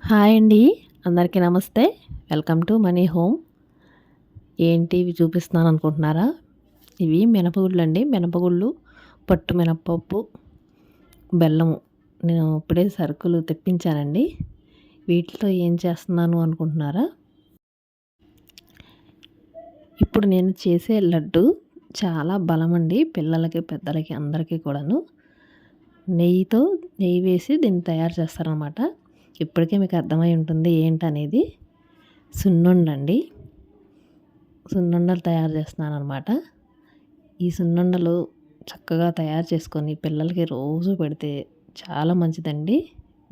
Hi అండి. అందరికీ నమస్తే. Welcome to money home. ఏంటి ఇవి చూపిస్తున్నాను అనుకుంటున్నారా? ఇవి మినపగుళ్ళు అండి. మినపగుళ్ళు, పొట్టు మినపప్పు, బెల్లము. నేను ఇప్పుడే సరుకులు తెప్పించానండి. వీటితో ఏం చేస్తున్నాను అనుకుంటున్నారా? ఇప్పుడు నేను చేసే లడ్డు చాలా బలమండి. పిల్లలకి, పెద్దలకి అందరికీ కూడాను. నెయ్యి వేసి దీన్ని తయారు చేస్తారనమాట. ఇప్పటికే మీకు అర్థమై ఉంటుంది ఏంటనేది. సున్నుండండి. సున్నుండలు తయారు చేస్తున్నాను అనమాట. ఈ సున్నుండలు చక్కగా తయారు చేసుకొని పిల్లలకి రోజు పెడితే చాలా మంచిదండి.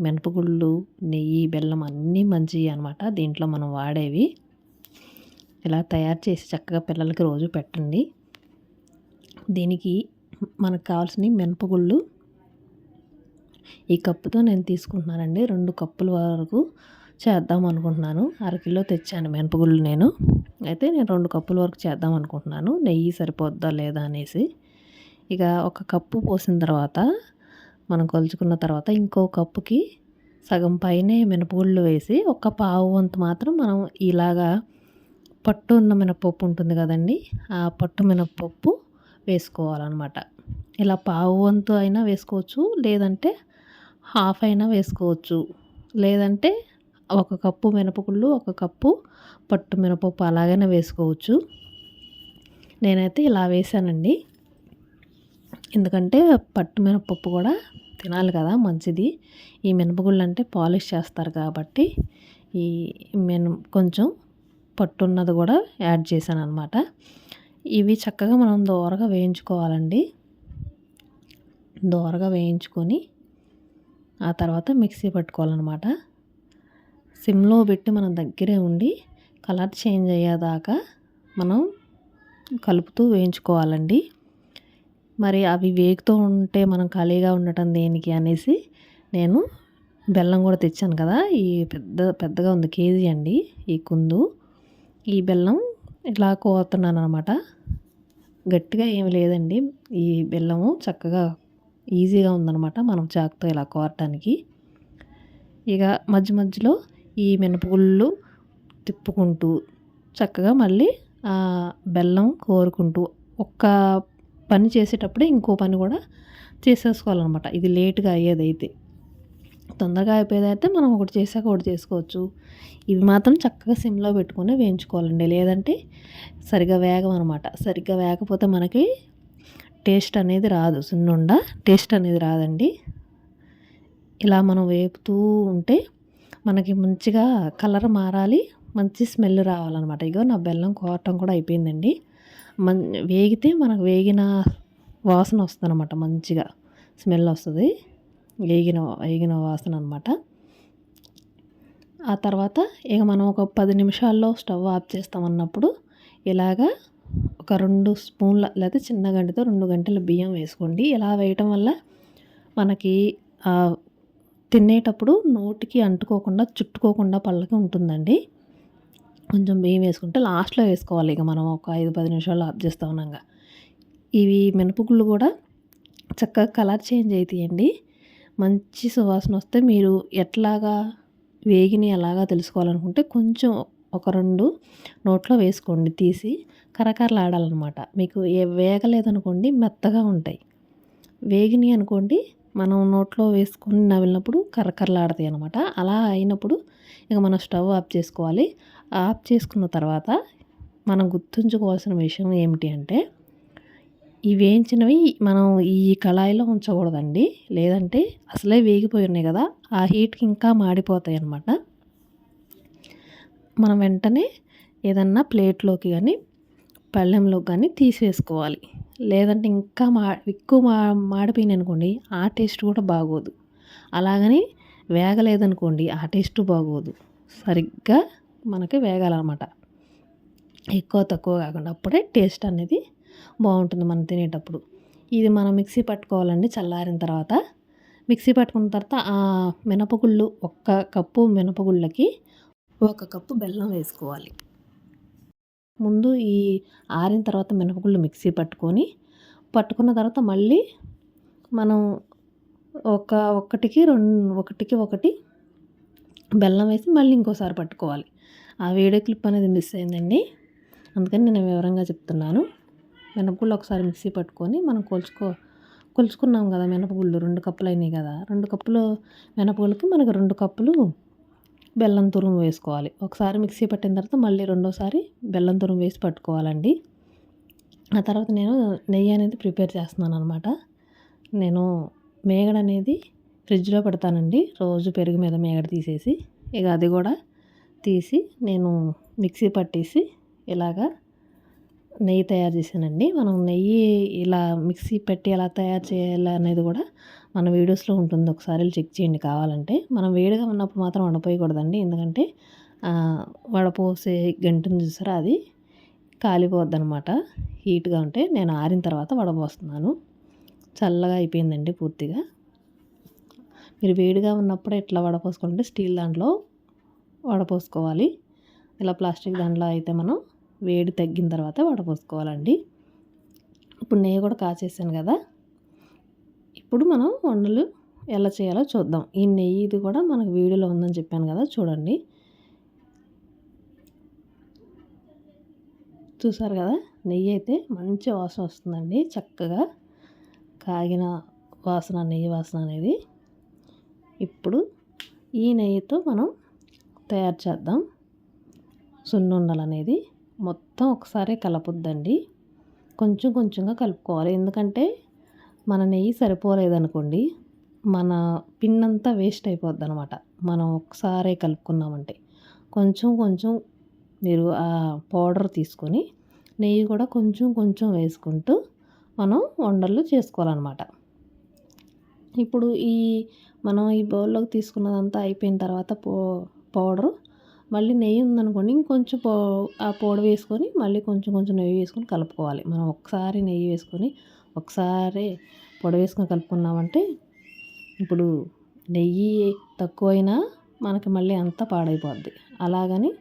మినపగుళ్ళు, నెయ్యి, బెల్లం అన్నీ మంచివి అనమాట. దీంట్లో మనం వాడేవి. ఇలా తయారు చేసి చక్కగా పిల్లలకి రోజు పెట్టండి. దీనికి మనకు కావాల్సిన మినపగుళ్ళు ఈ కప్పుతో నేను తీసుకుంటున్నానండి. 2 కప్పుల వరకు చేద్దాం అనుకుంటున్నాను. అరకిలో తెచ్చాను మినపగుళ్ళు నేను. అయితే నేను 2 కప్పుల వరకు చేద్దాం అనుకుంటున్నాను. నెయ్యి సరిపోద్దా లేదా అనేసి. ఇక ఒక కప్పు పోసిన తర్వాత మనం కొలుచుకున్న తర్వాత ఇంకో కప్పుకి సగం పైనే మినపగుళ్ళు వేసి ఒక పావు వంతు మాత్రం మనం ఇలాగా పట్టు ఉన్న మినపప్పు ఉంటుంది కదండి, ఆ పట్టు మినపప్పు వేసుకోవాలన్నమాట. ఇలా పావు వంతు అయినా వేసుకోవచ్చు, లేదంటే హాఫ్ అయినా వేసుకోవచ్చు, లేదంటే ఒక కప్పు మినపగుళ్ళు, ఒక కప్పు పట్టు మినపప్పు అలాగైనా వేసుకోవచ్చు. నేనైతే ఇలా వేసానండి. ఎందుకంటే పట్టు మినపప్పు కూడా తినాలి కదా, మంచిది. ఈ మినపగుళ్ళు అంటే పాలిష్ చేస్తారు కాబట్టి ఈ కొంచెం పట్టున్నది కూడా యాడ్ చేశాను అనమాట. ఇవి చక్కగా మనం దోరగా వేయించుకోవాలండి. దోరగా వేయించుకొని ఆ తర్వాత మిక్సీ పట్టుకోవాలన్నమాట. సిమ్లో పెట్టి మనం దగ్గరే ఉండి కలర్ చేంజ్ అయ్యేదాకా మనం కలుపుతూ వేయించుకోవాలండి. మరి అవి వేగుతూ ఉంటే మనం ఖాళీగా ఉండటం దేనికి అనేసి నేను బెల్లం కూడా తెచ్చాను కదా. ఈ పెద్దగా ఉంది, కేజీ అండి ఈ కుందు. ఈ బెల్లం ఇలా కోరుతున్నాను అనమాట. గట్టిగా ఏమి లేదండి. ఈ బెల్లము చక్కగా ఈజీగా ఉందన్నమాట మనం చాకుతో ఇలా కోరటానికి. ఇక మధ్య మధ్యలో ఈ మినపగుళ్ళు తిప్పుకుంటూ చక్కగా మళ్ళీ బెల్లం కోరుకుంటూ ఒక్క పని చేసేటప్పుడే ఇంకో పని కూడా చేసేసుకోవాలన్నమాట. ఇది లేట్గా అయ్యేదైతే. తొందరగా అయిపోయేదైతే మనం ఒకటి చేసాక ఒకటి చేసుకోవచ్చు. ఇవి మాత్రం చక్కగా సిమ్లో పెట్టుకొని వేయించుకోవాలండి. లేదంటే సరిగ్గా వేగమన్నమాట. సరిగ్గా వేగకపోతే మనకి టేస్ట్ అనేది రాదు. సున్నుండ టేస్ట్ అనేది రాదండి. ఇలా మనం వేపుతూ ఉంటే మనకి మంచిగా కలర్ మారాలి, మంచి స్మెల్ రావాలన్నమాట. ఇగో నా బెల్లం కోరటం కూడా అయిపోయిందండి. వేగితే మనకు వేగిన వాసన వస్తుంది అన్నమాట. మంచిగా స్మెల్ వస్తుంది. వేగిన వాసన అనమాట. ఆ తర్వాత ఇక మనం ఒక 10 నిమిషాల్లో స్టవ్ ఆఫ్ చేస్తామన్నప్పుడు ఇలాగా ఒక 2 స్పూన్ల లేదా చిన్న గంటతో 2 గంటల బియ్యం వేసుకోండి. ఇలా వేయటం వల్ల మనకి తినేటప్పుడు నోటికి అంటుకోకుండా, చుట్టుకోకుండా పళ్ళకి ఉంటుందండి. కొంచెం బియ్యం వేసుకుంటే లాస్ట్లో వేసుకోవాలి. ఇక మనం ఒక 5-10 నిమిషాల్లో ఆఫ్ చేస్తూ ఉన్నాగా. ఇవి మినపగుళ్ళు కూడా చక్కగా కలర్ చేంజ్ అవుతాయండి. మంచి సువాసన వస్తే మీరు ఎట్లాగా వేగిని ఎలాగా తెలుసుకోవాలనుకుంటే కొంచెం ఒక 2 నోట్లో వేసుకోండి, తీసి కరకరలాడాలన్నమాట. మీకు వేగలేదనుకోండి మెత్తగా ఉంటాయి. వేగిని అనుకోండి మనం నోట్లో వేసుకొని నవిలినప్పుడు కరకరలాడతాయి అనమాట. అలా అయినప్పుడు ఇక మనం స్టవ్ ఆఫ్ చేసుకోవాలి. ఆఫ్ చేసుకున్న తర్వాత మనం గుర్తుంచుకోవాల్సిన విషయం ఏమిటి అంటే, ఈ వేయించినవి మనం ఈ కళాయిలో ఉంచకూడదండి. లేదంటే అసలే వేగిపోయి ఉన్నాయి కదా, ఆ హీట్కి ఇంకా మాడిపోతాయి అన్నమాట. మనం వెంటనే ఏదన్నా ప్లేట్లోకి కానీ పళ్ళెంలోకి కానీ తీసేసుకోవాలి. లేదంటే ఇంకా ఎక్కువ మాడిపోయినాయి అనుకోండి, ఆ టేస్ట్ కూడా బాగోదు. అలాగని వేగలేదనుకోండి, ఆ టేస్ట్ బాగోదు. సరిగ్గా మనకి వేగాలన్నమాట. ఎక్కువ తక్కువ కాకుండా, అప్పుడే టేస్ట్ అనేది బాగుంటుంది మనం తినేటప్పుడు. ఇది మనం మిక్సీ పట్టుకోవాలండి. చల్లారిన తర్వాత మిక్సీ పట్టుకున్న తర్వాత ఆ మినపగుళ్ళు, 1 కప్పు మినపగుళ్ళకి 1 కప్పు బెల్లం వేసుకోవాలి. ముందు ఈ ఆరిన తర్వాత మినపగుళ్ళు మిక్సీ పట్టుకున్న తర్వాత మళ్ళీ మనం ఒకటికి 1 బెల్లం వేసి మళ్ళీ ఇంకోసారి పట్టుకోవాలి. ఆ వీడియో క్లిప్ అనేది మిస్ అయిందండి, అందుకని నేను వివరంగా చెప్తున్నాను. మినపగుళ్ళు ఒకసారి మిక్సీ పట్టుకొని మనం కొలుచుకున్నాం కదా మినపగుళ్ళు 2 కప్పులు అయినాయి కదా, 2 కప్పులు మినపగుళ్ళకి మనకు 2 కప్పులు బెల్లం తురుము వేసుకోవాలి. ఒకసారి మిక్సీ పట్టిన తర్వాత మళ్ళీ రెండోసారి బెల్లం తురుము వేసి పట్టుకోవాలండి. ఆ తర్వాత నేను నెయ్యి అనేది ప్రిపేర్ చేస్తున్నాను అనమాట. నేను మేగడ అనేది ఫ్రిడ్జ్లో పెడతానండి, రోజు పెరుగు మీద మేగడ తీసేసి. ఇక అది కూడా తీసి నేను మిక్సీ పట్టేసి ఇలాగా నెయ్యి తయారు చేశానండి. మనం నెయ్యి ఇలా మిక్సీ పెట్టి ఎలా తయారు చేయాలి అనేది కూడా మన వీడియోస్లో ఉంటుంది, ఒకసారి చెక్ చేయండి కావాలంటే. మనం వేడిగా ఉన్నప్పుడు మాత్రం వడపోయకూడదండి, ఎందుకంటే వడపోసే గంటను చూసారా అది కాలిపోద్ది అనమాట. హీట్గా ఉంటే నేను ఆరిన తర్వాత వడపోస్తున్నాను. చల్లగా అయిపోయిందండి పూర్తిగా. మీరు వేడిగా ఉన్నప్పుడు ఇట్లా వడపోసుకుంటే స్టీల్ దాంట్లో వడపోసుకోవాలి. ఇలా ప్లాస్టిక్ దాంట్లో అయితే మనం వేడి తగ్గిన తర్వాత వడపోసుకోవాలండి. ఇప్పుడు నెయ్యి కూడా కాచేసాను కదా, ఇప్పుడు మనం వండలు ఎలా చేయాలో చూద్దాం. ఈ నెయ్యిది కూడా మనకు వీడియోలో ఉందని చెప్పాను కదా, చూడండి. చూసారు కదా, నెయ్యి అయితే మంచి వాసన వస్తుందండి, చక్కగా కాగిన వాసన, నెయ్యి వాసన అనేది. ఇప్పుడు ఈ నెయ్యితో మనం తయారు చేద్దాం సున్నుండలు అనేది. మొత్తం ఒకసారి కలపొద్దండి, కొంచెం కొంచెంగా కలుపుకోవాలి. ఎందుకంటే మన నెయ్యి సరిపోలేదనుకోండి, మన పిండంతా వేస్ట్ అయిపోద్ది అనమాట. మనం ఒకసారి కలుపుకున్నామంటే కొంచెం కొంచెం మీరు ఆ పౌడర్ తీసుకొని నెయ్యి కూడా కొంచెం కొంచెం వేసుకుంటూ మనం వండలు చేసుకోవాలన్నమాట. ఇప్పుడు మనం ఈ బౌల్లోకి తీసుకున్నదంతా అయిపోయిన తర్వాత పౌడరు మళ్ళీ నెయ్యి ఉందనుకోండి, ఇంకొంచెం ఆ పౌడర్ వేసుకొని మళ్ళీ కొంచెం కొంచెం నెయ్యి వేసుకొని కలుపుకోవాలి. మనం ఒకసారి నెయ్యి వేసుకొని ఒకసారి పొడి వేసుకొని కలుపుకున్నామంటే ఇప్పుడు నెయ్యి తక్కువైనా మనకి మళ్ళీ అంతా పాడైపోద్ది. అలాగని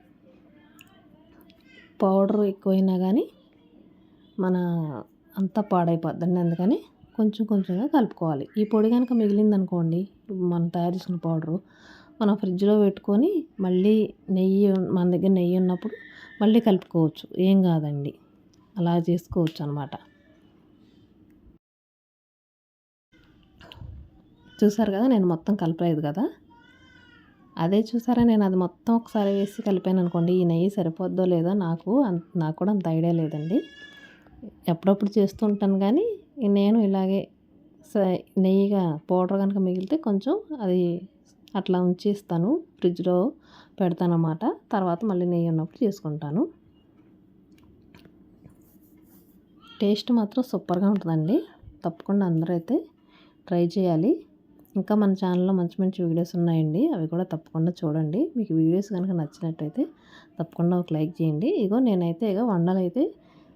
పౌడర్ ఎక్కువైనా కానీ మన అంతా పాడైపోద్దండి. అందుకని కొంచెం కొంచెంగా కలుపుకోవాలి. ఈ పొడి కనుక మిగిలిందనుకోండి, మనం తయారు చేసుకున్న పౌడరు మనం ఫ్రిడ్జ్లో పెట్టుకొని మళ్ళీ మన దగ్గర నెయ్యి ఉన్నప్పుడు మళ్ళీ కలుపుకోవచ్చు, ఏం కాదండి, అలా చేసుకోవచ్చు అనమాట. చూసారు కదా, నేను మొత్తం కలపలేదు కదా. అదే చూసారా, నేను అది మొత్తం ఒకసారి వేసి కలిపాను అనుకోండి, ఈ నెయ్యి సరిపోద్దో లేదో నాకు కూడా అంత ఐడియా లేదండి. ఎప్పుడప్పుడు చేస్తూ ఉంటాను కానీ నేను ఇలాగే నెయ్యిగా పౌడర్ కనుక మిగిలితే కొంచెం అది అట్లా ఉంచేస్తాను, ఫ్రిడ్జ్లో పెడతాను అన్నమాట. తర్వాత మళ్ళీ నెయ్యి ఉన్నప్పుడు చేసుకుంటాను. టేస్ట్ మాత్రం సూపర్గా ఉంటుందండి, తప్పకుండా అందరూ అయితే ట్రై చేయాలి. ఇంకా మన ఛానల్లో మంచి మంచి వీడియోస్ ఉన్నాయండి, అవి కూడా తప్పకుండా చూడండి. మీకు వీడియోస్ కనుక నచ్చినట్టయితే తప్పకుండా ఒక లైక్ చేయండి. నేనైతే వండలు అయితే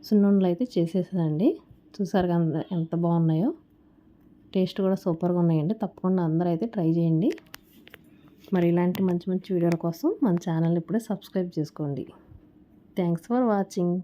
సున్నుండలు అయితే చేసేసానండి. చూసారు కదా ఎంత బాగున్నాయో, టేస్ట్ కూడా సూపర్గా ఉన్నాయండి. తప్పకుండా అందరూ అయితే ట్రై చేయండి. మరి ఇలాంటి మంచి మంచి వీడియోల కోసం మన ఛానల్ ఇప్పుడే సబ్స్క్రైబ్ చేసుకోండి. Thanks for watching.